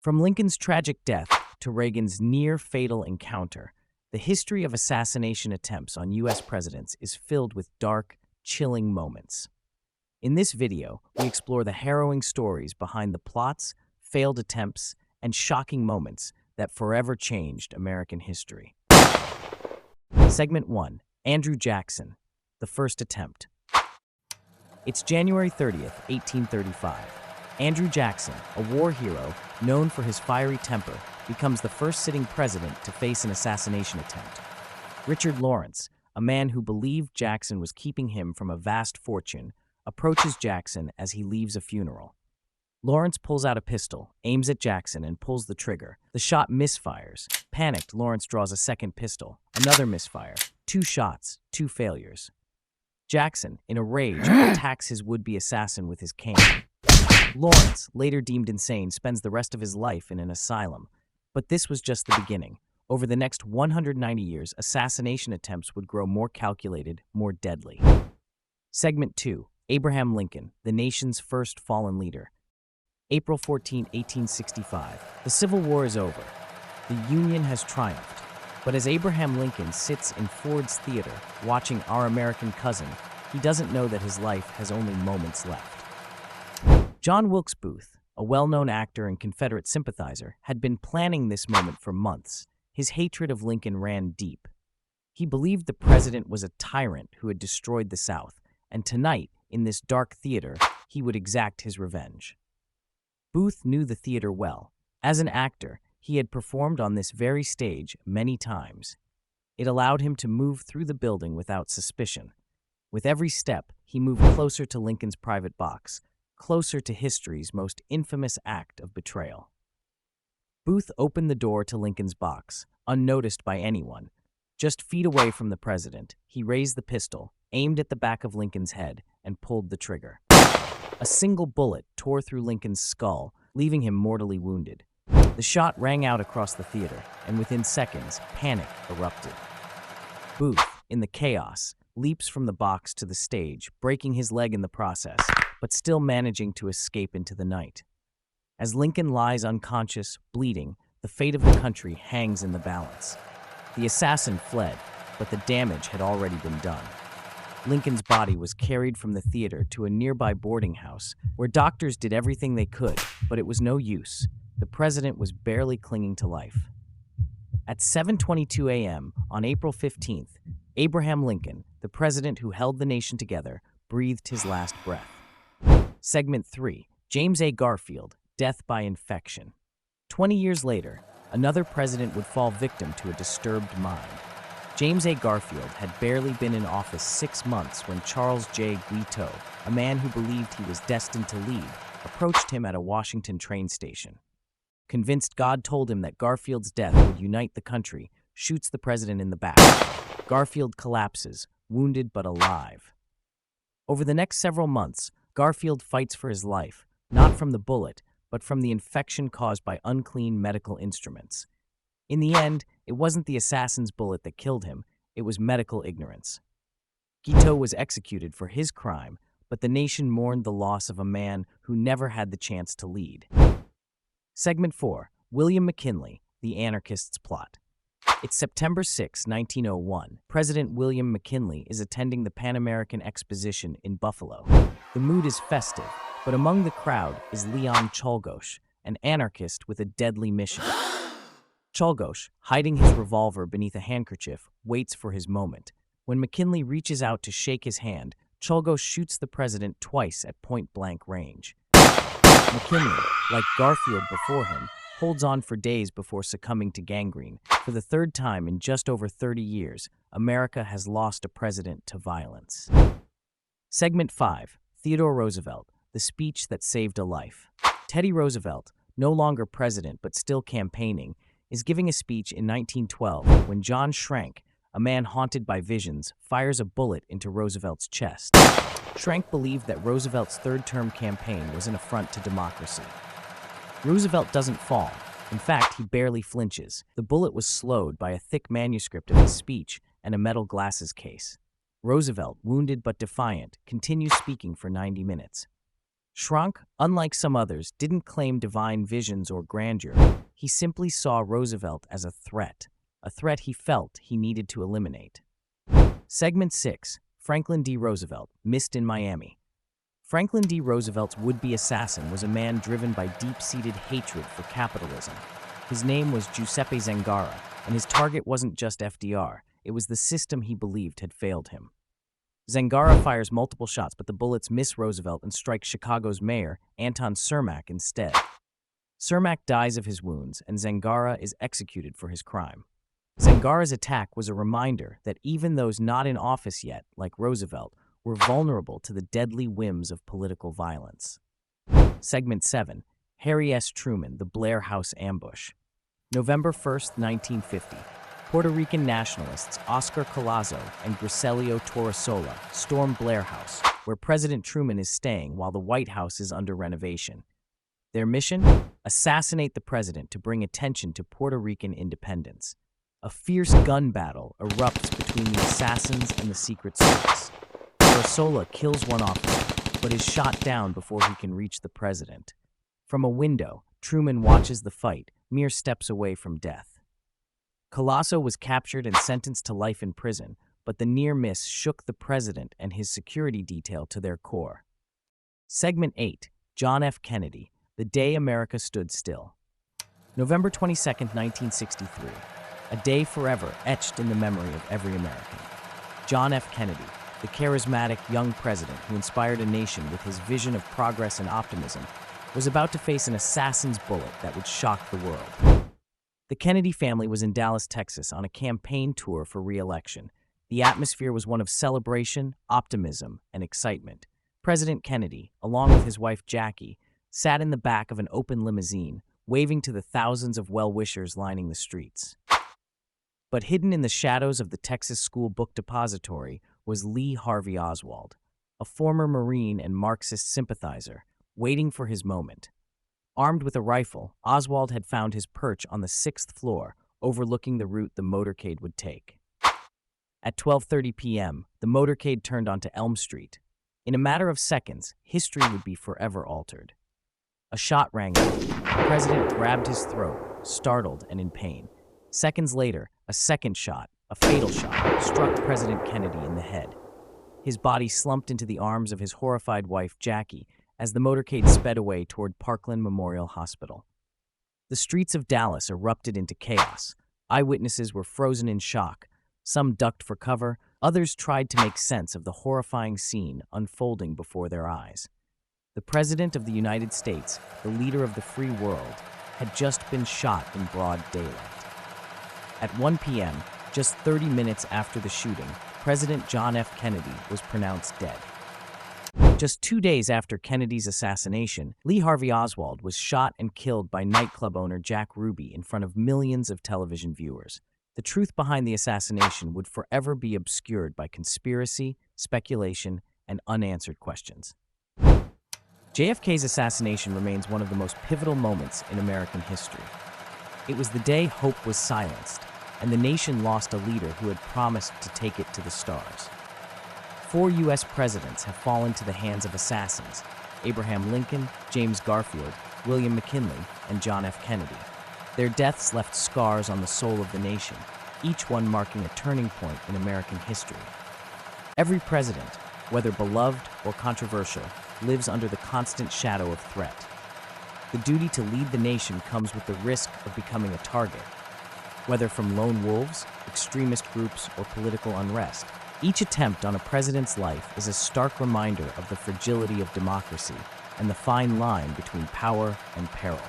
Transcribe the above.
From Lincoln's tragic death to Reagan's near-fatal encounter, the history of assassination attempts on U.S. presidents is filled with dark, chilling moments. In this video, we explore the harrowing stories behind the plots, failed attempts, and shocking moments that forever changed American history. Segment 1. Andrew Jackson, the first attempt. It's January 30th, 1835. Andrew Jackson, a war hero known for his fiery temper, becomes the first sitting president to face an assassination attempt. Richard Lawrence, a man who believed Jackson was keeping him from a vast fortune, approaches Jackson as he leaves a funeral. Lawrence pulls out a pistol, aims at Jackson, and pulls the trigger. The shot misfires. Panicked, Lawrence draws a second pistol. Another misfire. 2 shots, 2 failures. Jackson, in a rage, attacks his would-be assassin with his cane. Lawrence, later deemed insane, spends the rest of his life in an asylum. But this was just the beginning. Over the next 190 years, assassination attempts would grow more calculated, more deadly. Segment 2. Abraham Lincoln, the nation's first fallen leader. April 14, 1865. The Civil War is over. The Union has triumphed. But as Abraham Lincoln sits in Ford's Theater watching Our American Cousin, he doesn't know that his life has only moments left. John Wilkes Booth, a well-known actor and Confederate sympathizer, had been planning this moment for months. His hatred of Lincoln ran deep. He believed the president was a tyrant who had destroyed the South, and tonight, in this dark theater, he would exact his revenge. Booth knew the theater well. As an actor, he had performed on this very stage many times. It allowed him to move through the building without suspicion. With every step, he moved closer to Lincoln's private box, closer to history's most infamous act of betrayal. Booth opened the door to Lincoln's box, unnoticed by anyone. Just feet away from the president, he raised the pistol, aimed at the back of Lincoln's head, and pulled the trigger. A single bullet tore through Lincoln's skull, leaving him mortally wounded. The shot rang out across the theater, and within seconds, panic erupted. Booth, in the chaos, leaps from the box to the stage, breaking his leg in the process, but still managing to escape into the night. As Lincoln lies unconscious, bleeding, the fate of the country hangs in the balance. The assassin fled, but the damage had already been done. Lincoln's body was carried from the theater to a nearby boarding house, where doctors did everything they could, but it was no use. The president was barely clinging to life. At 7:22 a.m. on April 15th, Abraham Lincoln, the president who held the nation together, breathed his last breath. Segment 3. James A. Garfield, Death by Infection. 20 years later, another president would fall victim to a disturbed mind. James A. Garfield had barely been in office 6 months when Charles J. Guiteau, a man who believed he was destined to lead, approached him at a Washington train station. Convinced God told him that Garfield's death would unite the country, shoots the president in the back. Garfield collapses, wounded but alive. Over the next several months, Garfield fights for his life, not from the bullet, but from the infection caused by unclean medical instruments. In the end, it wasn't the assassin's bullet that killed him, it was medical ignorance. Guiteau was executed for his crime, but the nation mourned the loss of a man who never had the chance to lead. Segment 4. William McKinley, the Anarchists' Plot. It's September 6, 1901. President William McKinley is attending the Pan American Exposition in Buffalo. The mood is festive, but among the crowd is Leon Czolgosz, an anarchist with a deadly mission. Czolgosz, hiding his revolver beneath a handkerchief, waits for his moment. When McKinley reaches out to shake his hand, Czolgosz shoots the president twice at point-blank range. McKinley, like Garfield before him, holds on for days before succumbing to gangrene. For the third time in just over 30 years, America has lost a president to violence. Segment 5. Theodore Roosevelt, the speech that saved a life. Teddy Roosevelt, no longer president but still campaigning, is giving a speech in 1912 when John Schrank, a man haunted by visions, fires a bullet into Roosevelt's chest. Schrank believed that Roosevelt's third-term campaign was an affront to democracy. Roosevelt doesn't fall. In fact, he barely flinches. The bullet was slowed by a thick manuscript of his speech and a metal glasses case. Roosevelt, wounded but defiant, continues speaking for 90 minutes. Schrank, unlike some others, didn't claim divine visions or grandeur. He simply saw Roosevelt as a threat he felt he needed to eliminate. Segment 6. Franklin D. Roosevelt, missed in Miami. Franklin D. Roosevelt's would-be assassin was a man driven by deep-seated hatred for capitalism. His name was Giuseppe Zangara, and his target wasn't just FDR, it was the system he believed had failed him. Zangara fires multiple shots, but the bullets miss Roosevelt and strike Chicago's mayor, Anton Cermak, instead. Cermak dies of his wounds, and Zangara is executed for his crime. Zangara's attack was a reminder that even those not in office yet, like Roosevelt, were vulnerable to the deadly whims of political violence. Segment 7. Harry S. Truman, the Blair House Ambush. November 1, 1950. Puerto Rican nationalists Oscar Collazo and Griselio Torresola stormed Blair House, where President Truman is staying while the White House is under renovation. Their mission? Assassinate the president to bring attention to Puerto Rican independence. A fierce gun battle erupts between the assassins and the Secret Service. Torresola kills one officer, but is shot down before he can reach the president. From a window, Truman watches the fight, mere steps away from death. Collazo was captured and sentenced to life in prison, but the near miss shook the president and his security detail to their core. Segment 8. John F. Kennedy, the day America stood still. November 22, 1963. A day forever etched in the memory of every American. John F. Kennedy, the charismatic young president who inspired a nation with his vision of progress and optimism, was about to face an assassin's bullet that would shock the world. The Kennedy family was in Dallas, Texas, on a campaign tour for re-election. The atmosphere was one of celebration, optimism, and excitement. President Kennedy, along with his wife Jackie, sat in the back of an open limousine, waving to the thousands of well-wishers lining the streets. But hidden in the shadows of the Texas School Book Depository was Lee Harvey Oswald, a former Marine and Marxist sympathizer, waiting for his moment. Armed with a rifle, Oswald had found his perch on the 6th floor, overlooking the route the motorcade would take. At 12:30 p.m., the motorcade turned onto Elm Street. In a matter of seconds, history would be forever altered. A shot rang out. The president grabbed his throat, startled and in pain. Seconds later, a second shot, a fatal shot, struck President Kennedy in the head. His body slumped into the arms of his horrified wife, Jackie, as the motorcade sped away toward Parkland Memorial Hospital. The streets of Dallas erupted into chaos. Eyewitnesses were frozen in shock. Some ducked for cover, others tried to make sense of the horrifying scene unfolding before their eyes. The President of the United States, the leader of the free world, had just been shot in broad daylight. At 1 p.m., just 30 minutes after the shooting, President John F. Kennedy was pronounced dead. Just 2 days after Kennedy's assassination, Lee Harvey Oswald was shot and killed by nightclub owner Jack Ruby in front of millions of television viewers. The truth behind the assassination would forever be obscured by conspiracy, speculation, and unanswered questions. JFK's assassination remains one of the most pivotal moments in American history. It was the day hope was silenced, and the nation lost a leader who had promised to take it to the stars. 4 U.S. presidents have fallen to the hands of assassins: Abraham Lincoln, James Garfield, William McKinley, and John F. Kennedy. Their deaths left scars on the soul of the nation, each one marking a turning point in American history. Every president, whether beloved or controversial, lives under the constant shadow of threat. The duty to lead the nation comes with the risk of becoming a target. Whether from lone wolves, extremist groups, or political unrest, each attempt on a president's life is a stark reminder of the fragility of democracy and the fine line between power and peril.